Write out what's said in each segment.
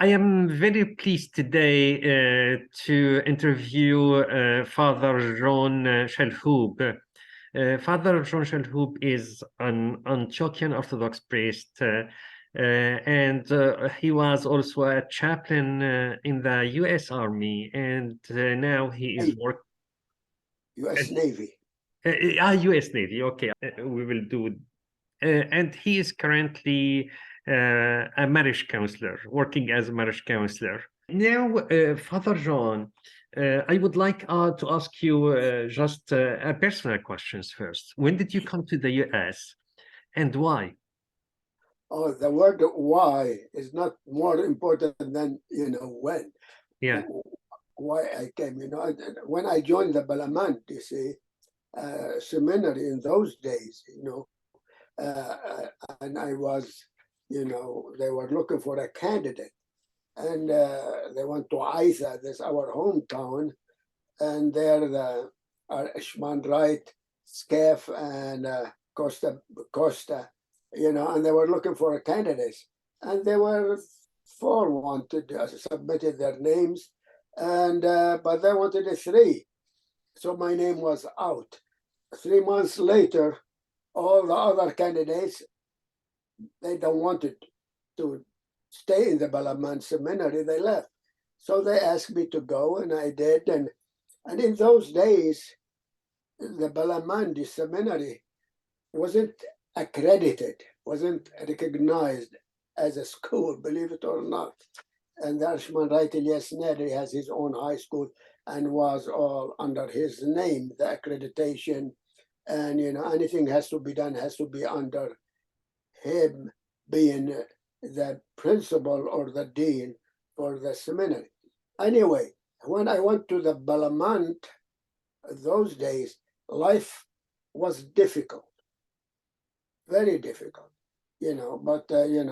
I am very pleased today to interview Father John Shalhoub. Father John Shalhoub is an Antiochian Orthodox priest, and he was also a chaplain in the U.S. Army, and now he is working. U.S. Navy. U.S. Navy. Okay, we will do. And he is currently a marriage counselor, working as a marriage counselor. Now, Father John, I would like to ask you just personal questions first. When did you come to the U.S. and why? Oh, the word why is not more important than, when. Yeah. Why I came, when I joined the Balamant, you see, seminary in those days, and I was, they were looking for a candidate, and they went to Isa, this our hometown, and there the Ishman Wright, Scaf, and Costa, and they were looking for a candidate, and they were four wanted, submitted their names, and but they wanted a three, so my name was out. 3 months later, all the other candidates, they don't wanted to stay in the Balamand seminary, they left. So they asked me to go, and I did. And in those days, the Balamandi seminary wasn't accredited, wasn't recognized as a school, believe it or not. And the Arshman Wright Elias Neri has his own high school and was all under his name, the accreditation. And, anything has to be done, has to be under him being the principal or the dean for the seminary. Anyway, when I went to the Balamant, those days, life was difficult, very difficult, but, when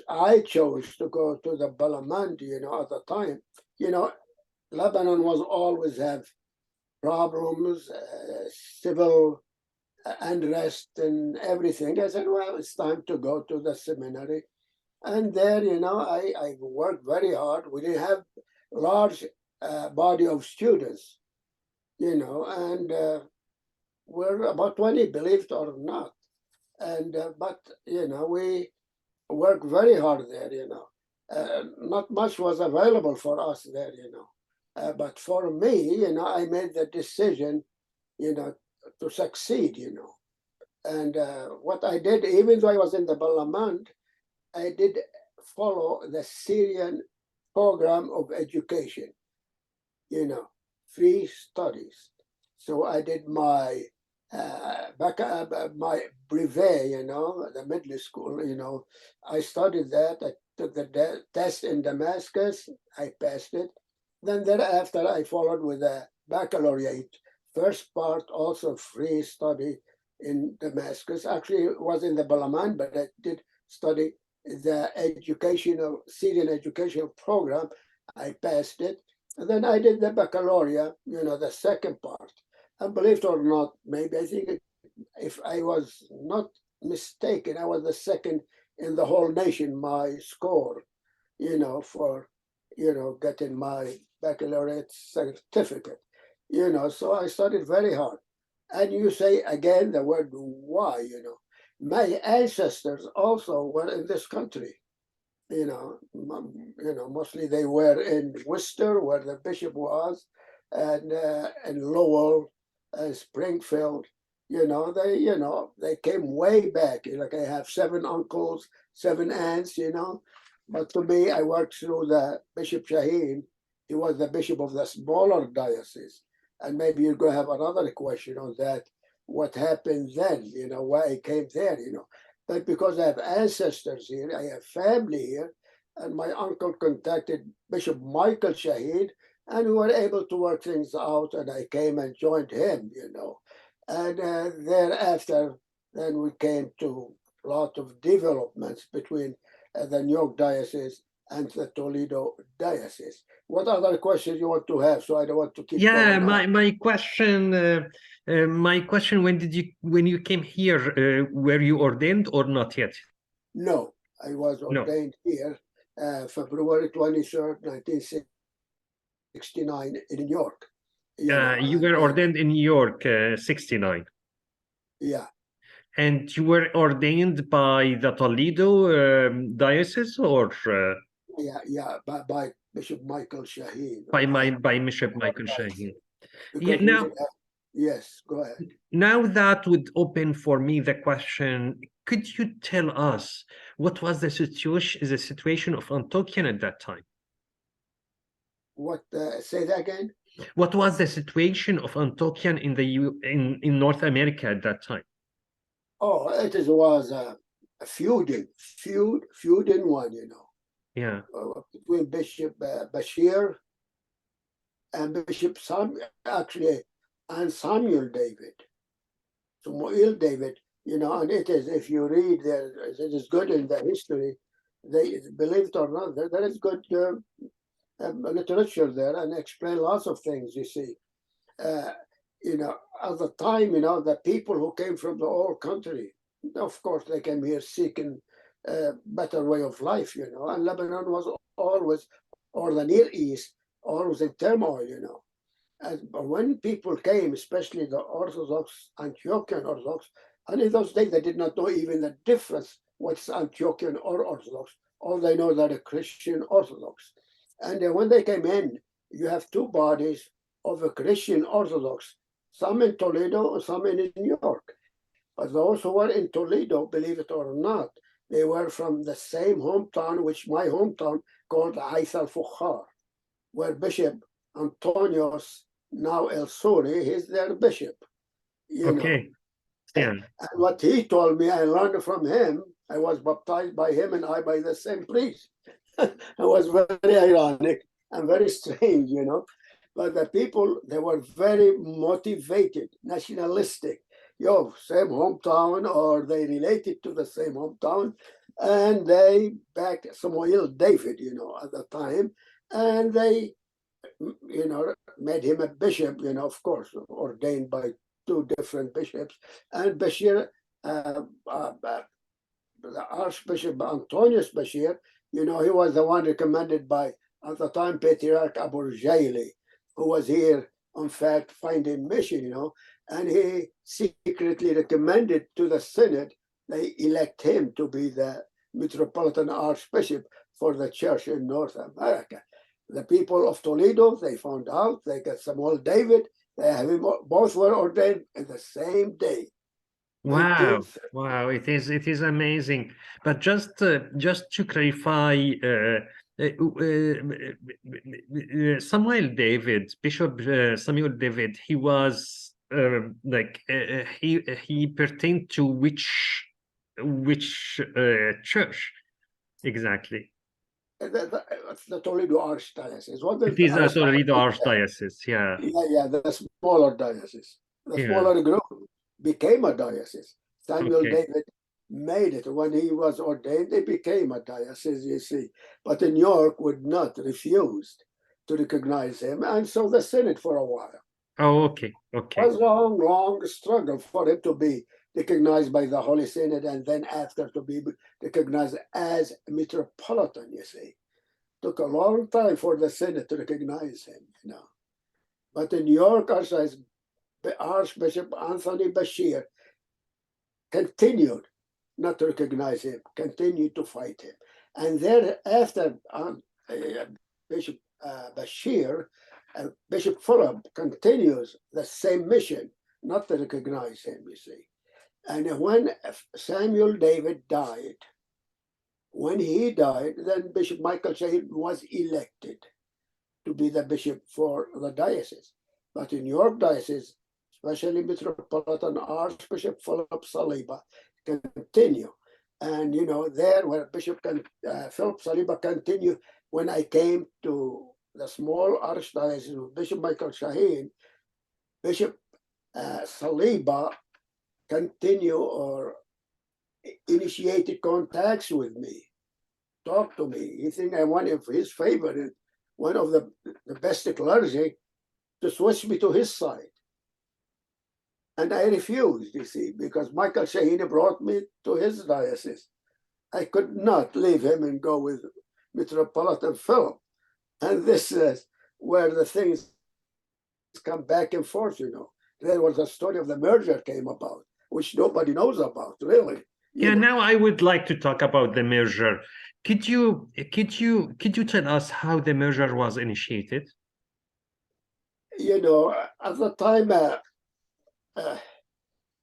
I chose to go to the Balamant, at the time, Lebanon was always have problems, civil unrest and everything. I said, well, it's time to go to the seminary. And there, I worked very hard. We didn't have large body of students, and we're about 20, believe it or not. And, but, we worked very hard there, not much was available for us there, but for me, I made the decision, to succeed, And what I did, even though I was in the Balamand, I did follow the Syrian program of education, free studies. So I did my my brevet, the middle school, I studied that. I took the test in Damascus. I passed it. Then thereafter, I followed with a baccalaureate. First part, also free study in Damascus. Actually, it was in the Balamand, but I did study the Syrian educational program. I passed it. And then I did the baccalaureate, the second part. And believe it or not, maybe I think if I was not mistaken, I was the second in the whole nation, my score, for, getting my baccalaureate certificate, so I studied very hard. And you say again the word why, my ancestors also were in this country, mostly they were in Worcester, where the bishop was, and in Lowell, Springfield, they came way back. Like I have 7 uncles, 7 aunts, But to me, I worked through the Bishop Shaheen. He was the bishop of the smaller diocese. And maybe you're going to have another question on that. What happened then, why I came there, But because I have ancestors here, I have family here, and my uncle contacted Bishop Michael Shaheen, and we were able to work things out, and I came and joined him, And thereafter, then we came to a lot of developments between the New York Diocese and the Toledo Diocese. What other questions you want to have? So I don't want to keep Yeah, going my question, when you came here, were you ordained or not yet? No, I was No. ordained here February 23rd, 1969 in New York. You were ordained in New York, 69. Yeah. And you were ordained by the Toledo diocese or Yeah, by Bishop Michael Shaheen. by Bishop Michael Shaheen? Yeah, Because we did have, yes, go ahead. now that would open for me the question, could you tell us what was the situation of Antiochian at that time? What, say that again? What was the situation of Antiochian in in North America at that time? Oh, was a feuding one, Yeah. Between Bishop Bashir and Bishop actually, and Samuel David. Samuel David, and it is, if you read there, it is good in the history, they, believe it or not, there is good literature there and explain lots of things, you see. At the time, the people who came from the old country, of course, they came here seeking a better way of life, and Lebanon was always, or the Near East, always in turmoil, But when people came, especially the Orthodox, Antiochian Orthodox, and in those days they did not know even the difference what's Antiochian or Orthodox. All they know that a Christian Orthodox. And when they came in, you have two bodies of a Christian Orthodox, some in Toledo, some in New York. But those who were in Toledo, believe it or not, they were from the same hometown, which my hometown called Ais al-Fukhar, where Bishop Antonios, now El Suri, he's their bishop. Okay. Yeah. And what he told me, I learned from him. I was baptized by him and I by the same priest. It was very ironic and very strange, But the people, they were very motivated, nationalistic. Same hometown, or they related to the same hometown. And they backed Samuel David, at the time. And they, made him a bishop, of course, ordained by two different bishops. And Bashir, the Archbishop Antonius Bashir, he was the one recommended by, at the time, Patriarch Abu Jaili, who was here, in fact, finding mission, and he secretly recommended to the Synod, they elect him to be the Metropolitan Archbishop for the church in North America. The people of Toledo, they found out, they got Samuel David, they have him, both were ordained in the same day. Wow, wow, it is amazing. But just to clarify, Samuel David, Bishop Samuel David, he was he pertained to which church exactly? The Toledo Archdiocese. It is a Toledo Archdiocese, yeah. Yeah, the smaller diocese. The smaller group became a diocese. Samuel David made it. When he was ordained, it became a diocese, you see. But in New York would not, refused to recognize him. And so the Synod for a while. Oh, okay. It was a long struggle for him to be recognized by the Holy Synod and then after to be recognized as metropolitan, you see. Took a long time for the Synod to recognize him, But in New York, Archbishop Anthony Bashir continued not to recognize him, continued to fight him. And thereafter, Bishop Bashir, Bishop Philip continues the same mission, not to recognize him, you see. And when Samuel David died, when he died, then Bishop Michael Shaheen was elected to be the bishop for the diocese. But in New York Diocese, especially Metropolitan Archbishop Philip Saliba, continue. And, there where Bishop Philip Saliba continued, when I came to the small archdiocese of Bishop Michael Shaheen, Bishop Saliba continue or initiated contacts with me, talked to me. He think I'm one of his favorite, one of the best clergy, to switch me to his side. And I refused, you see, because Michael Shaheen brought me to his diocese. I could not leave him and go with Metropolitan Philip. And this is where the things come back and forth, you know. There was a story of the merger came about, which nobody knows about, really. Yeah, now I would like to talk about the merger. Could you tell us how the merger was initiated? You know, at the time,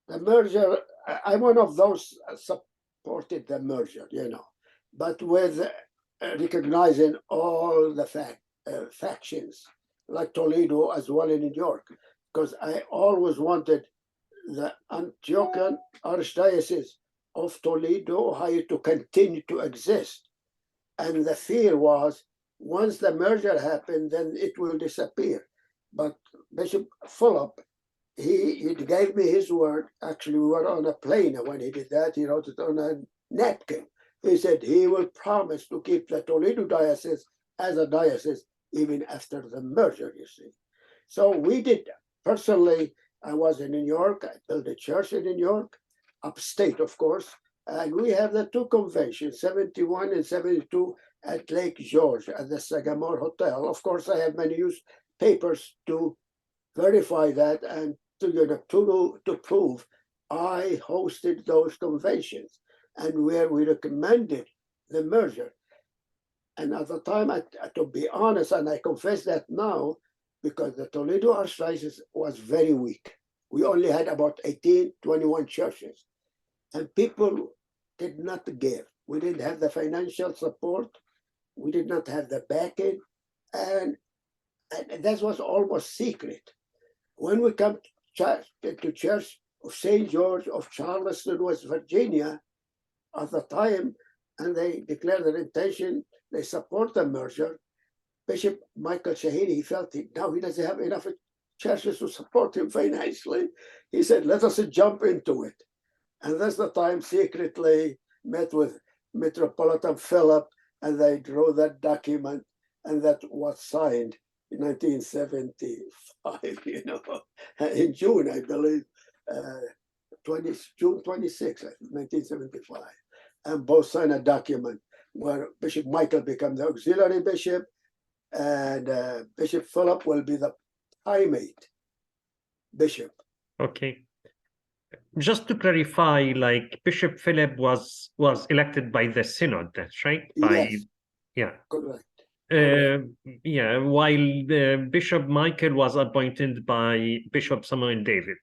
the merger, I'm one of those supported the merger, you know, but with recognizing all the factions, like Toledo as well in New York, because I always wanted the Antiochian Archdiocese of Toledo, Ohio, to continue to exist. And the fear was once the merger happened, then it will disappear. But Bishop Philip, he gave me his word. Actually, we were on a plane when he did that. He wrote it on a napkin. He said he will promise to keep the Toledo diocese as a diocese even after the merger, you see. So we did. Personally, I was in New York. I built a church in New York, upstate, of course. And we have the two conventions, 71 and 72, at Lake George at the Sagamore Hotel. Of course, I have many papers to verify that and to prove I hosted those conventions and where we recommended the merger. And at the time, to be honest, and I confess that now, because the Toledo Archdiocese was very weak. We only had about 18, 21 churches. And people did not give. We didn't have the financial support. We did not have the backing. And that was almost secret. When we come to Church of St. George of Charleston, West Virginia, at the time, and they declared their intention, they support the merger. Bishop Michael Shahini, he felt now he doesn't have enough churches to support him financially. He said, let us jump into it. And that's the time secretly met with Metropolitan Philip, and they drew that document, and that was signed in 1975, you know, in June, I believe, June 26, 1975. And both signed a document where Bishop Michael becomes the auxiliary bishop, and Bishop Philip will be the primate bishop. Okay. Just to clarify, like Bishop Philip was elected by the synod, that's right? Yes. Yeah. Correct. Yeah, while Bishop Michael was appointed by Bishop Samuel David.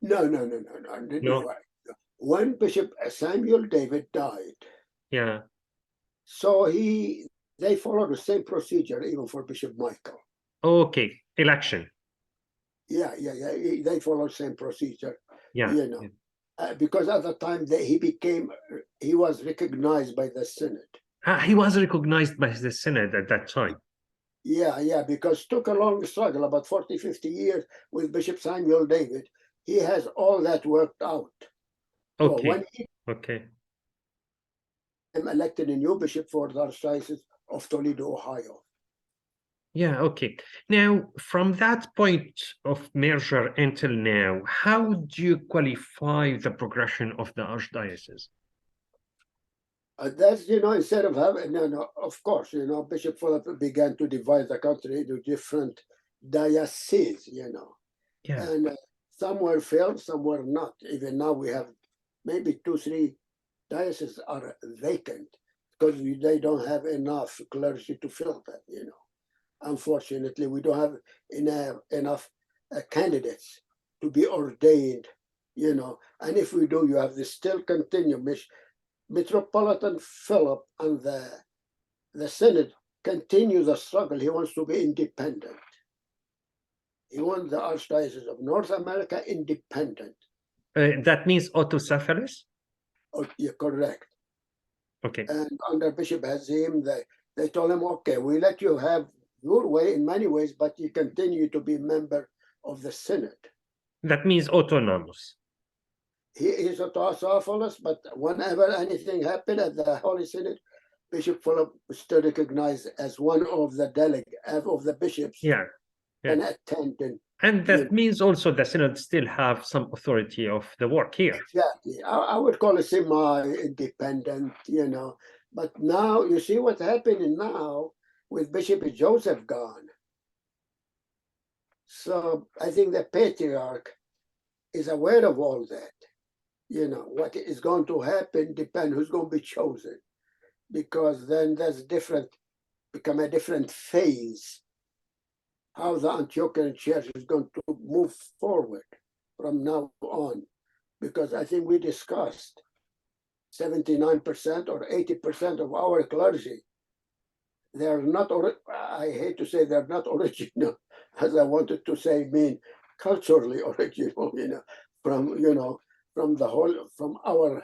No. When Bishop Samuel David died, yeah, so they followed the same procedure even for Bishop Michael. Okay, election. Yeah. They followed the same procedure. Yeah, you know, because at the time he was recognized by the synod. He was recognized by the synod at that time. Yeah, because it took a long struggle, about 40, 50 years with Bishop Samuel David. He has all that worked out. Okay. So when he elected a new bishop for the Archdiocese of Toledo, Ohio. Yeah, okay. Now, from that point of merger until now, how do you qualify the progression of the Archdiocese? That's, instead of having, of course, Bishop Philip began to divide the country into different dioceses, Yeah. And some were filled, some were not. Even now we have maybe 2, 3 dioceses are vacant because they don't have enough clergy to fill them, Unfortunately, we don't have enough candidates to be ordained, And if we do, you have this still continue. Metropolitan Philip and the Synod continue the struggle. He wants to be independent. He wants the Archdiocese of North America independent. That means autocephalous? Oh, you're correct. Okay. And under Bishop Hazim, they told him, okay, we let you have your way in many ways, but you continue to be member of the Synod. That means autonomous. He is autocephalous, but whenever anything happened at the Holy Synod, Bishop Philip was still recognized as one of the delegates, of the bishops. Yeah. and attending. And that means also the Synod still have some authority of the work here. Exactly. I would call it semi-independent, But now, you see what's happening now with Bishop Joseph gone. So I think the Patriarch is aware of all that. What is going to happen depends who's going to be chosen. Because then there's become a different phase how the Antiochian Church is going to move forward from now on. Because I think we discussed 79% or 80% of our clergy, they're not, I hate to say they're not original, as I wanted to say, mean culturally original, from our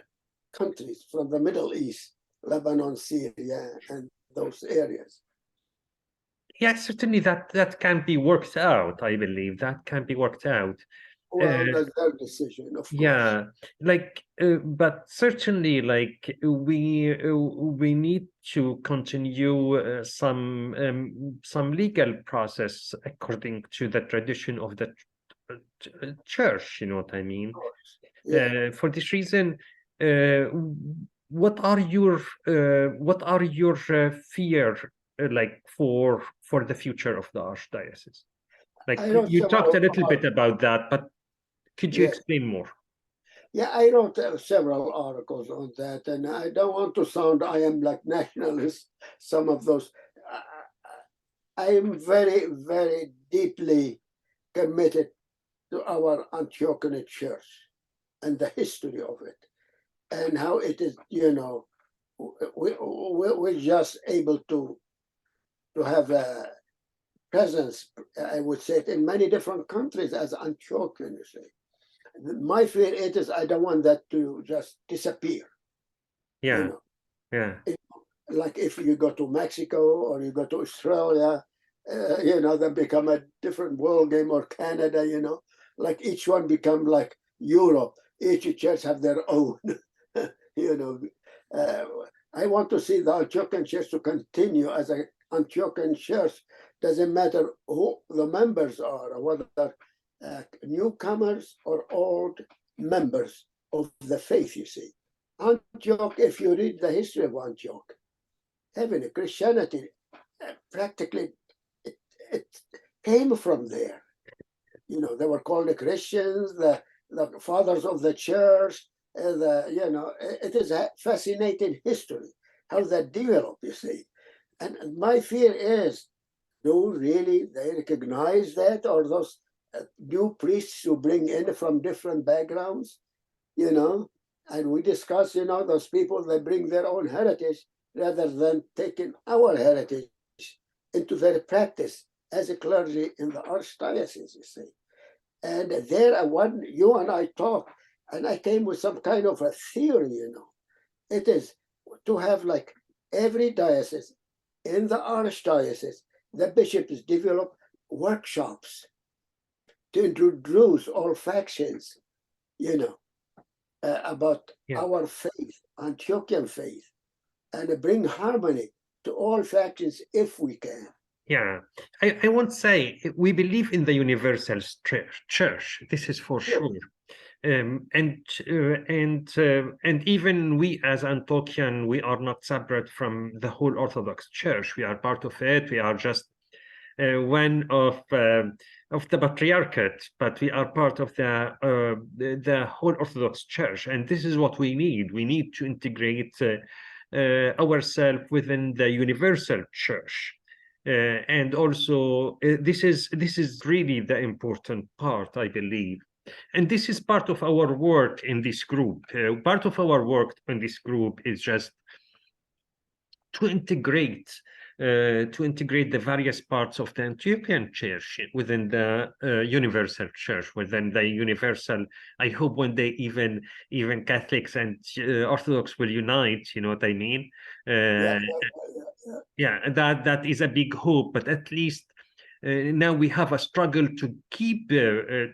countries, from the Middle East, Lebanon, Syria, and those areas. Yeah, certainly that can be worked out. I believe that can be worked out. Well, that's their decision, of course. Yeah, but certainly, we need to continue some legal process according to the tradition of the church. You know what I mean? Yeah. For this reason, what are your fear for the future of the archdiocese? Like you talked a little bit about that, but could you explain more? Yeah, I wrote several articles on that, and I don't want to sound I am like nationalist. Some of those, I am very, very deeply committed to our Antiochian Church and the history of it, and how it is. We're just able to have a presence, I would say, in many different countries as Antiochian. You say. My fear is I don't want that to just disappear. Yeah. Like if you go to Mexico or you go to Australia, they become a different world game, or Canada, like each one become like Europe. Each church have their own, I want to see the Antiochian Church to continue as an Antiochian Church. Doesn't matter who the members are, or whether newcomers or old members of the faith. You see, Antioch, if you read the history of Antioch, heaven, Christianity, practically it came from there. They were called the Christians, the fathers of the church. It is a fascinating history how that developed. You see, and my fear is, do really they recognize that, or those new priests who bring in from different backgrounds, and we discuss, those people, they bring their own heritage rather than taking our heritage into their practice as a clergy in the archdiocese, you see. And there, you and I talked, and I came with some kind of a theory, It is to have like every diocese in the archdiocese, the bishops develop workshops to introduce all factions, about our faith, Antiochian faith, and bring harmony to all factions if we can. Yeah, I won't say we believe in the universal church. This is for sure. And even we as Antiochian, we are not separate from the whole Orthodox Church. We are part of it. We are just one of the patriarchate, but we are part of the whole Orthodox Church, and this is what we need. We need to integrate ourselves within the universal Church, and also this is really the important part, I believe. And this is part of our work in this group. Part of our work in this group is just to integrate the various parts of the Antiochian Church within the universal Church, within the universal. I hope one day even Catholics and Orthodox will unite. You know what I mean? Yeah, that is a big hope, but at least. Now we have a struggle to keep the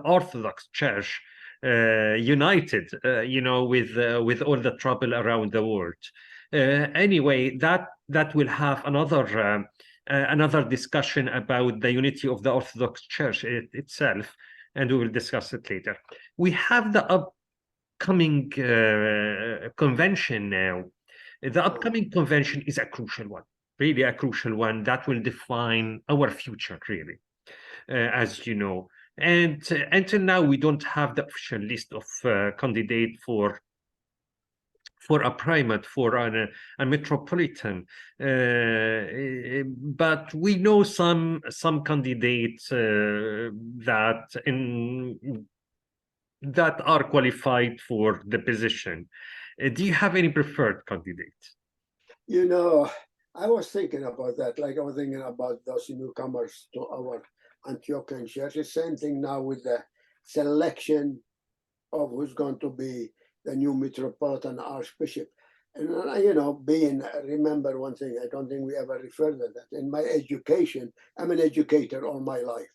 Orthodox Church united, with all the trouble around the world. Anyway, that will have another another discussion about the unity of the Orthodox Church itself, and we will discuss it later. We have the upcoming convention now. The upcoming convention is a crucial one, really a crucial one that will define our future, really, as you know. And until now, we don't have the official list of candidates for a primate, for a metropolitan, but we know some candidates that are qualified for the position. Do you have any preferred candidates? You know, I was thinking about that. Like I was thinking about those newcomers to our Antiochian church. The same thing now with the selection of who's going to be the new metropolitan archbishop. And you know, remember one thing, I don't think we ever referred to that. In my education, I'm an educator all my life.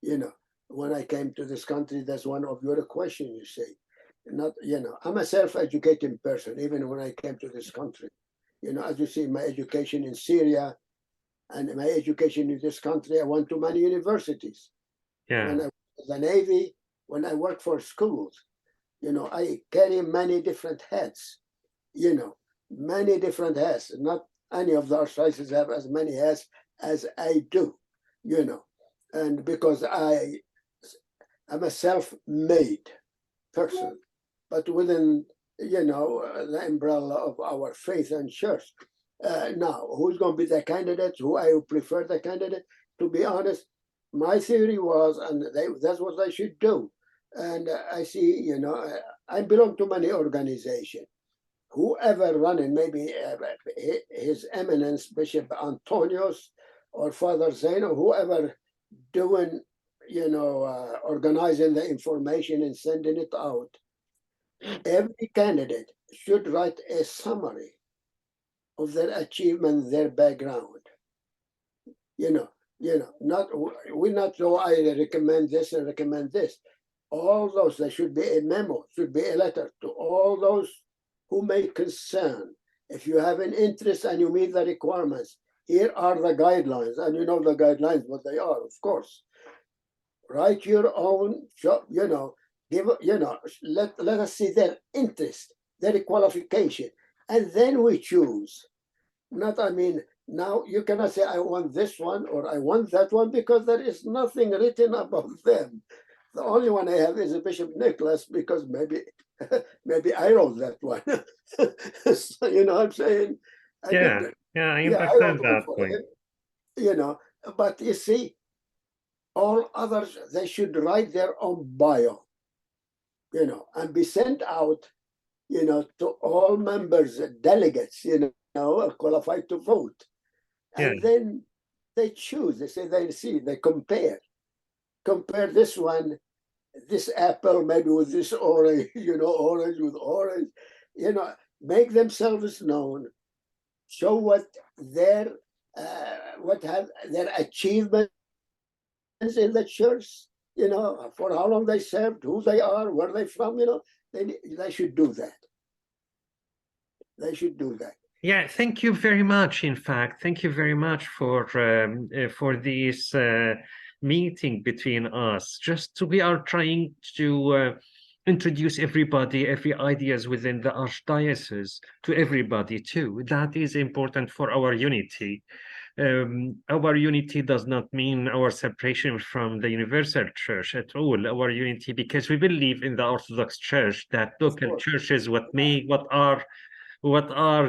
You know, when I came to this country, that's one of your questions, you say. Not, you know, I'm a self-educating person, even when I came to this country. You know, as you see, my education in Syria and my education in this country, I went to many universities. Yeah. When I was in the Navy, when I worked for schools, you know, I carry many different hats, you know, many different hats. Not any of the archdiocese have as many hats as I do, you know, and because I'm a self-made person, but within, you know, the umbrella of our faith and church. Now, who's going to be the candidate? Who I prefer the candidate? To be honest, my theory was, and that's what I should do. And I see, you know, I belong to many organizations. Whoever running, maybe His Eminence Bishop Antonius or Father Zain or whoever doing, you know, organizing the information and sending it out. Every candidate should write a summary of their achievement, their background. You know, we're not so I recommend this and recommend this. All those, there should be a memo, should be a letter to all those who may concern. If you have an interest and you meet the requirements, here are the guidelines, and you know the guidelines, what they are, of course. Write your own, you know, let us see their interest, their qualification, and then we choose. Not, I mean, now you cannot say I want this one or I want that one because there is nothing written about them. The only one I have is a Bishop Nicholas because maybe I wrote that one. So, you know what I'm saying? I understand that point. Him, you know, but you see, all others, they should write their own bio, you know, and be sent out, you know, to all members, delegates, you know, are qualified to vote. And then they choose, they compare this one, this apple maybe with this orange, you know, orange with orange, you know, make themselves known, show what their achievements in the church, you know, for how long they served, who they are, where they from, you know, they should do that. They should do that. Yeah, thank you very much. In fact, thank you very much for this meeting between us. We are trying to introduce everybody, every ideas within the archdiocese to everybody too. That is important for our unity. Our unity does not mean our separation from the universal church at all. Our unity, because we believe in the Orthodox Church that local churches what are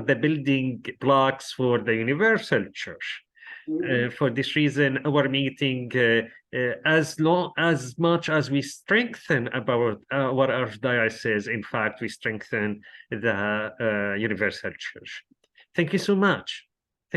the building blocks for the universal church. For this reason, our meeting, as much as we strengthen about our archdiocese, in fact, we strengthen the universal church. Thank you so much.